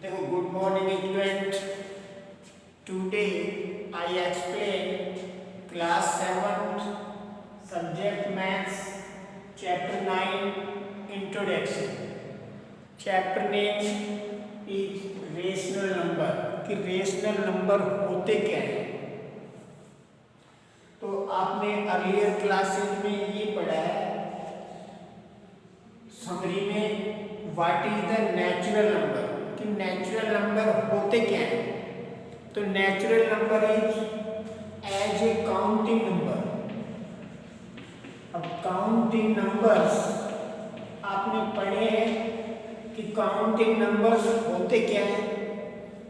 देखो, good morning student. Today I explain class 7 subject maths chapter 9 introduction. Chapter name is rational number कि rational number होते क्या हैं। तो आपने अर्लियर क्लासेस में ये पढ़ा है समरी में, what is the natural number, कि नेचुरल नंबर होते क्या हैं। तो natural number is as a counting number. अब काउंटिंग नंबर्स आपने पढ़े हैं कि काउंटिंग नंबर्स होते क्या हैं।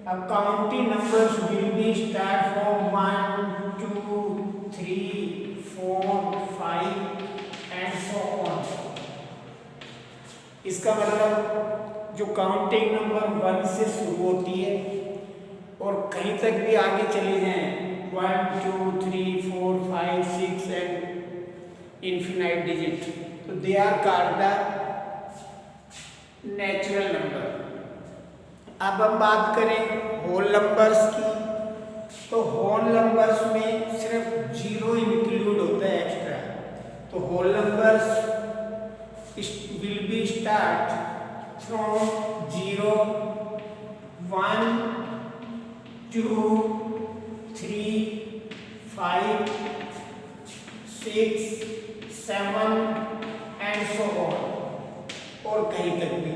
अब counting numbers will be start from 1 2 3 4 5 and so on. इसका मतलब जो काउंटिंग नंबर 1 से शुरू होती है और कहीं तक भी आगे चले जाएं, 1 2 3 4 5 6 एंड इन्फिनाइट डिजिट, तो they are called the natural number. अब हम बात करें होल नंबर्स की, तो होल नंबर्स में सिर्फ जीरो इंक्लूड होता है एक्स्ट्रा। तो whole numbers will be start from 0 1 2 3 5 6 7 and so on, और कहीं तक भी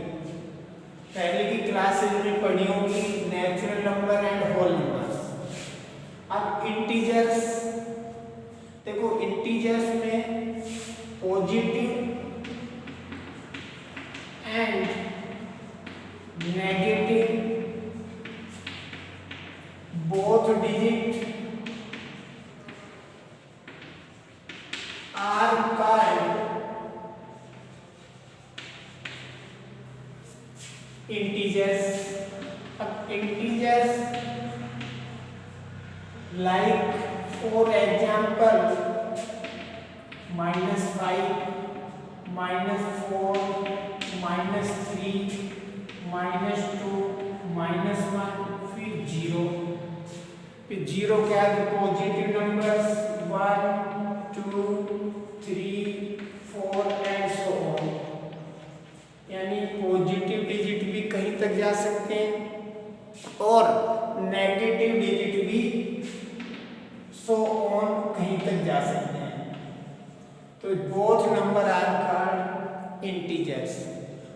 पहले की क्लासेस में पढ़ी होंगी natural number and whole numbers. अब इंटीजर्स देखो, इंटीजर्स में positive and negative both digit are called integers. अब integers like for example -5 -4 -3 -2 -1 फिर 0। फिर 0 क्या है, positive numbers 1 2 3 4 and so on, यानी पॉजिटिव डिजिट भी कहीं तक जा सकते हैं और नेगेटिव डिजिट भी सो ऑन कहीं तक जा सकते हैं। तो both number are called integers.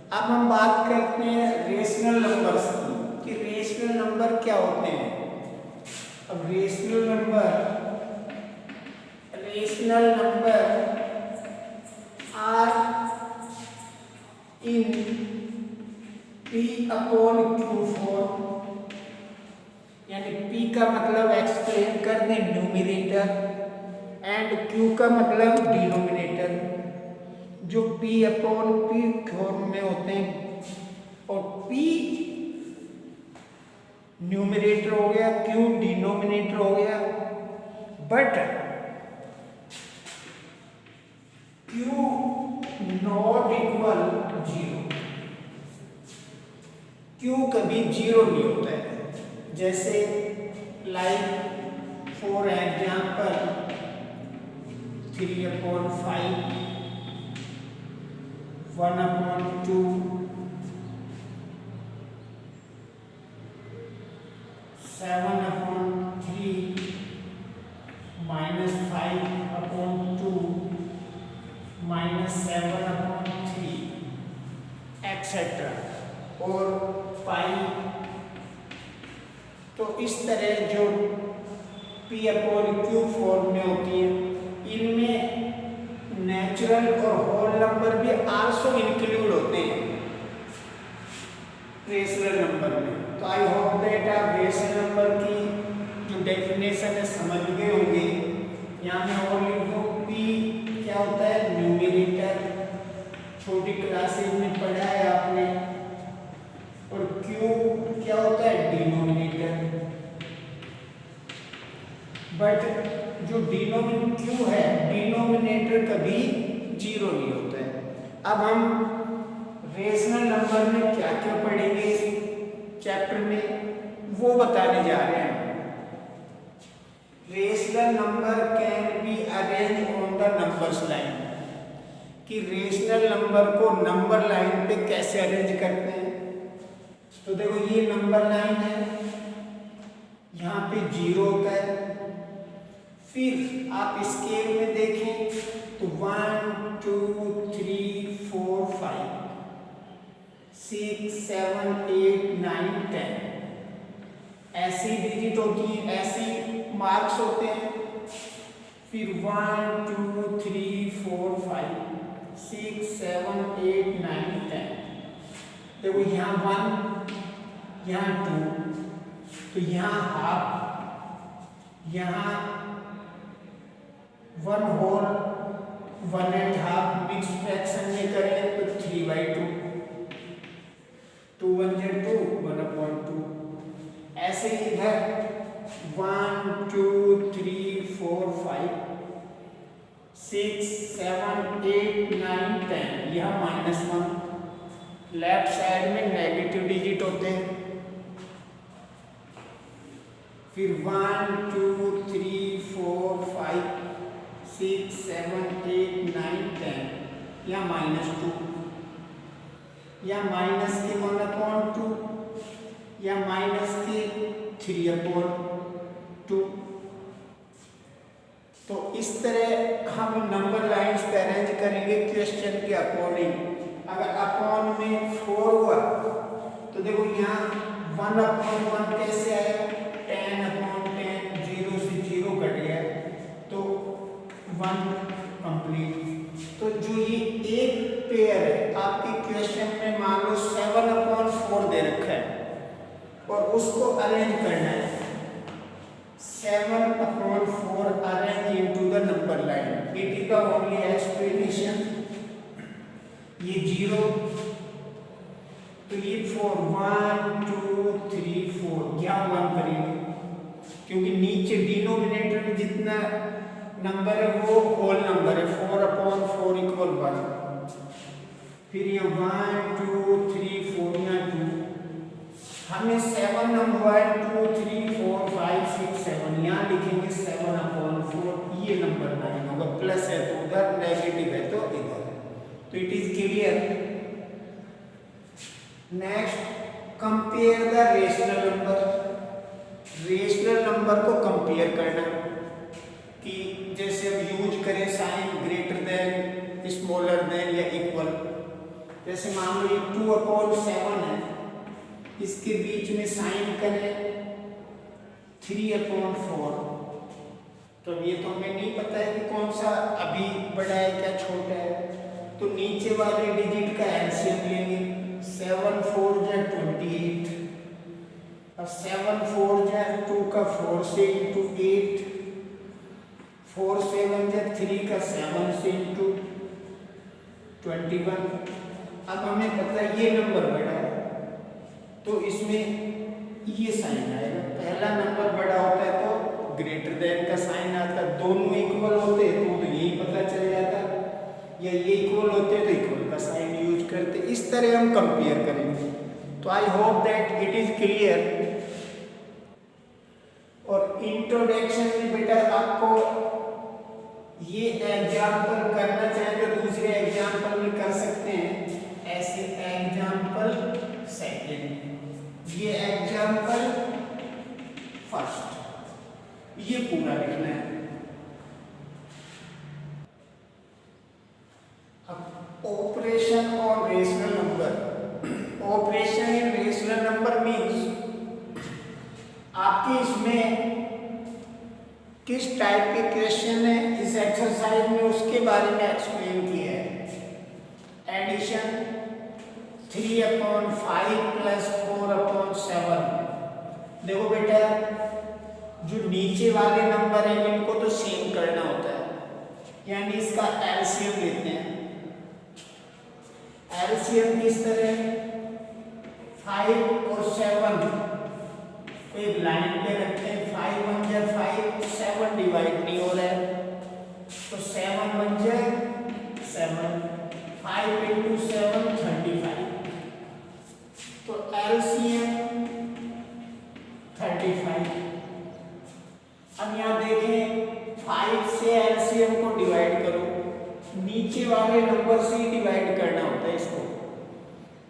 अब हम बात करते हैं रेशनल नंबर्स की, कि रेशनल नंबर क्या होते हैं। अब rational number are in P upon Q form, यानी P का मतलब एक्सप्लेन कर दें न्यूमरेटर एंड Q का मतलब डिनोमिनेटर, जो P अपॉन P फॉर्म में होते हैं। और P न्यूमरेटर हो गया, Q डिनोमिनेटर हो गया, but Q not equal 0। Q कभी 0 नहीं होता है। जैसे like for example 3 upon 5 1 upon 2 7 upon 3 -5 upon 2 -7 upon 3 etcetera और पाई। तो इस तरह जो P अपॉन Q फॉर्म में होती है, इनमें नेचुरल और होल नंबर भी आल्सो इंक्लूड होते हैं रेशनल नंबर में। तो आई होप दैट आप रेशनल नंबर की जो डेफिनेशन है समझ गए होंगे। यहाँ मैं और लिख दूँ, P क्या होता है, न्यूमरेटर, छोटी क्लासेज में पढ़ा है आपने, और Q क्या होता है, डिनोमिनेटर। बट जो Q है, डिनोमिनेटर कभी 0 नहीं होता है। अब हम रेशनल नंबर में क्या क्या पढ़ेंगे चैप्टर वो बताने जा रहे हैं। Rational number can be arrange on the numbers line, कि रेशनल नंबर को नंबर लाइन पे कैसे अरेंज करते हैं। तो देखो ये नंबर लाइन है, यहाँ पे 0 होता है, फिर आप स्केल में देखें तो 1 2 3 4 5 6 7 8 9 10 ऐसी डिजिट होती हैं, ऐसी मार्क्स होते हैं। फिर 1 2 3 4 5 6 7 8 9 10 देखो यहाँ 1 यहाँ 2, तो यहाँ हाफ, यहाँ 1 होल 1.5 मिक्स फ्रैक्शन में करें तो 3/2, 2 1 2 1/2। ऐसे ही इधर 1 2 3 4 5 6 7 8 9 10 यह -1, लेफ्ट साइड में नेगेटिव डिजिट होते हैं। फिर 1 2 3 4 5 6 7 8 9 10 या -2 या माइनस के 1/2 या माइनस के 3/2। तो इस तरह हम नंबर लाइंस पे अरेंज करेंगे क्वेश्चन के अकॉर्डिंग। अगर अपॉन में 4 हुआ तो देखो यहाँ 1/1 कैसे आया, 10/10, 0 से 0 कट गया तो 1 कंप्लीट। तो जो ये एक पेयर है आपके क्वेश्चन में मान लो 7/4 दे रखा है और उसको अरेंज करना है 7/4 arrange into the number line. It is the only explanation. ये 0 तो ये 4 1 2 3 4 यहाँ 1 करेंगे क्योंकि नीचे डिनोमिनेटर में जितना नंबर है वो होल नंबर है, 4/4 = 1। फिर ये 1 2 3 4 यहाँ 2, हमें 7 नंबर 1 2 3 4 5 6 7 यहाँ लिखेंगे 7/4। ये नंबर 9 होगा, प्लस है तो उधर, नेगेटिव है तो इधर। तो it is clear. Next, compare the rational number. Rational number को कंपेयर करना, कि जैसे अब यूज करें sign greater than, smaller than या इक्वल। जैसे मान लो ये 2/7 है, इसके बीच में साइन करें 3/4। तो ये तो हमें नहीं पता है कि कौन सा अभी बड़ा है क्या छोटा है, तो नीचे वाले डिजिट का एलसीएम लेंगे। 7 4 जा 28 और 7 4 जा 2 का 4 से इंटू 8, 4 7 जा 3 का 7 से इंटू 21। अब हमें पता है ये नंबर बड़ा है तो इसमें ये साइन आएगा। पहला नंबर बड़ा होता है तो ग्रेटर देन का साइन आता है, दोनों इक्वल होते हैं तो यही पता चल जाता, या ये इक्वल होते हैं तो इक्वल का साइन यूज करते। इस तरह हम कंपेयर करेंगे। तो I hope that it is clear. और इंट्रोडक्शन में बेटा आपको ये एग्जाम्पल करना चाहे तो दूसरे एग्जाम्पल में कर सकते हैं। ऐसे एग्जाम्पल सेकेंड, ये एग्जाम्पल फर्स्ट, ये पूरा लिखना है। अब operation on rational number. Operation in rational number means आपके इसमें किस टाइप के क्वेश्चन है इस एक्सरसाइज में उसके बारे में एक्सप्लेन किया है। एडिशन 3/5 + 4/7। देखो बेटा, जो नीचे वाले नंबर हैं इनको तो सेम करना होता है, यानी इसका एलसीएम लेते हैं। एलसीएम किस तरह, 5 और 7 को एक लाइन पे रखते हैं। 5 1 जा 5, 7 डिवाइड नहीं हो रहा है तो 7 1 जा 7, 5 × 7 35। तो एलसीएम 35 वाले नंबर से ही डिवाइड करना होता है इसको।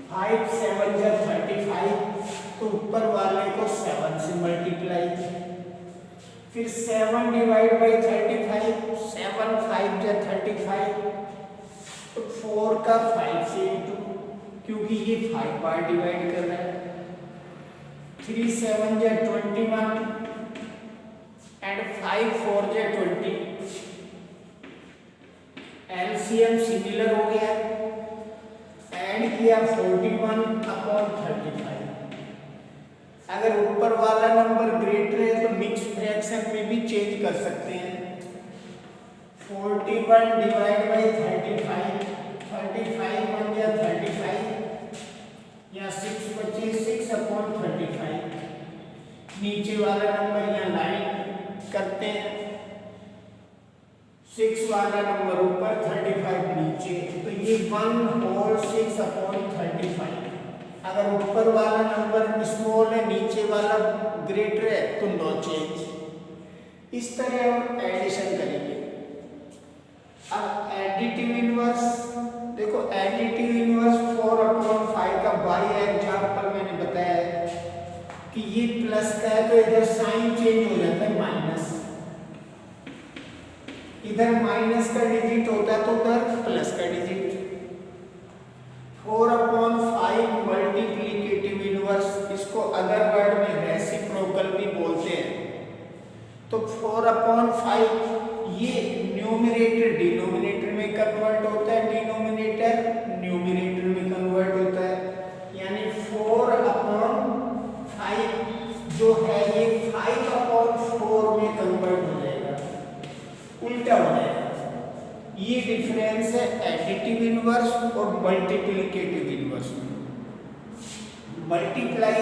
5 7 जा 35, तो ऊपर वाले को 7 से मल्टीप्लाई, फिर 7 डिवाइड बाई 35, 7 5 जा 35, तो 4 का 5 से इंटू, क्योंकि ये 5 बार डिवाइड कर रहा है। 3 7 जा 21 एंड 5 4 जा 20, एलसीएम सिमिलर हो गया, ऐड किया 41/35। अगर ऊपर वाला नंबर ग्रेटर है तो मिक्स फ्रैक्शन में भी चेंज कर सकते हैं। 41 डिवाइड बाई 35, 35 बन गया 35, या 6 बचे 6/35। नीचे वाला नंबर यहाँ लाइन करते हैं, 6 वाला नंबर ऊपर 35 नीचे, तो ये 1/6/35। अगर ऊपर वाला नंबर स्मॉल है नीचे वाला ग्रेटर है तो नो चेंज। इस तरह हम एडिशन करेंगे। अब एडिटिव इनवर्स देखो, एडिटिव इनवर्स 4/5 का बाई एग्जांपल मैंने बताया है कि ये प्लस का है तो इधर साइन चेंज हो जाता है माइनस, इधर माइनस का डिजिट होता है तो उधर प्लस का डिजिट। 4/5 मल्टीप्लिकेटिव इनवर्स, इसको अदर वर्ड में रेसिप्रोकल भी बोलते हैं। तो 4/5 ये न्यूमरेटर डिनोमिनेटर में कन्वर्ट होता है, डिनोमिनेटर न्यूमरेटर में कन्वर्ट होता है, यानी 4/5 जो है ये 5/4 में कन्वर्ट हो जाएगा, उल्टा हो जाएगा। ये डिफरेंस है एडिटिव इनवर्स और मल्टीप्लिकेटिव इनवर्स में। मल्टीप्लाई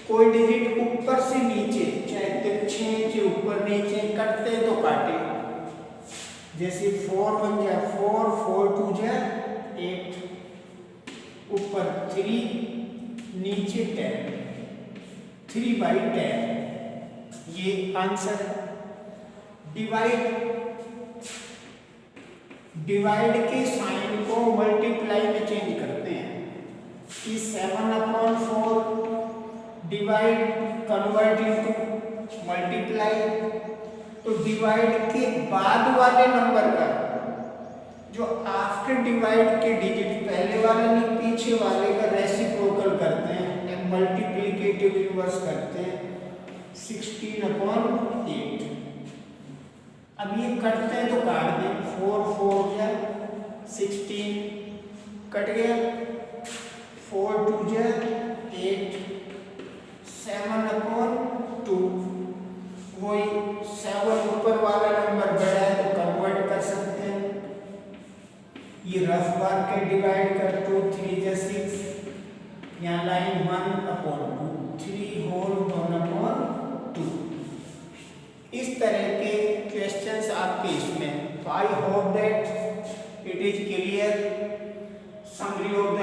कोई डिजिट ऊपर से नीचे, चाहे 6 इंच ऊपर नीचे कटते तो काटे, जैसे 4 बन जाए 4, 4 2 जा 8, ऊपर 3 नीचे 10, 3/10 ये आंसर है। डिवाइड के साइन को मल्टीप्लाई में चेंज करते हैं कि 7/4 डिवाइड कन्वर्ट इनटू मल्टीप्लाई, तो डिवाइड के बाद वाले नंबर का जो आफ्टर डिवाइड के डिजिट पहले वाले नहीं पीछे वाले का रेसिप्रोकल करते हैं, मल्टीप्लिकेटिव इनवर्स करते हैं 16/8। अब ये कटते हैं तो काट दें, 4 4 या 16 कट गया, 4 2 या 8, 7/2, वही 7 ऊपर वाला नंबर बड़ा है तो कन्वर्ट कर सकते हैं। ये रफ बार के डिवाइड कर 2 3 या 6, यहाँ लाइन 1/2, 3 होल 1/2। इस तरह के क्वेश्चंस आपके इसमें। तो I hope that it is clear. Summary of the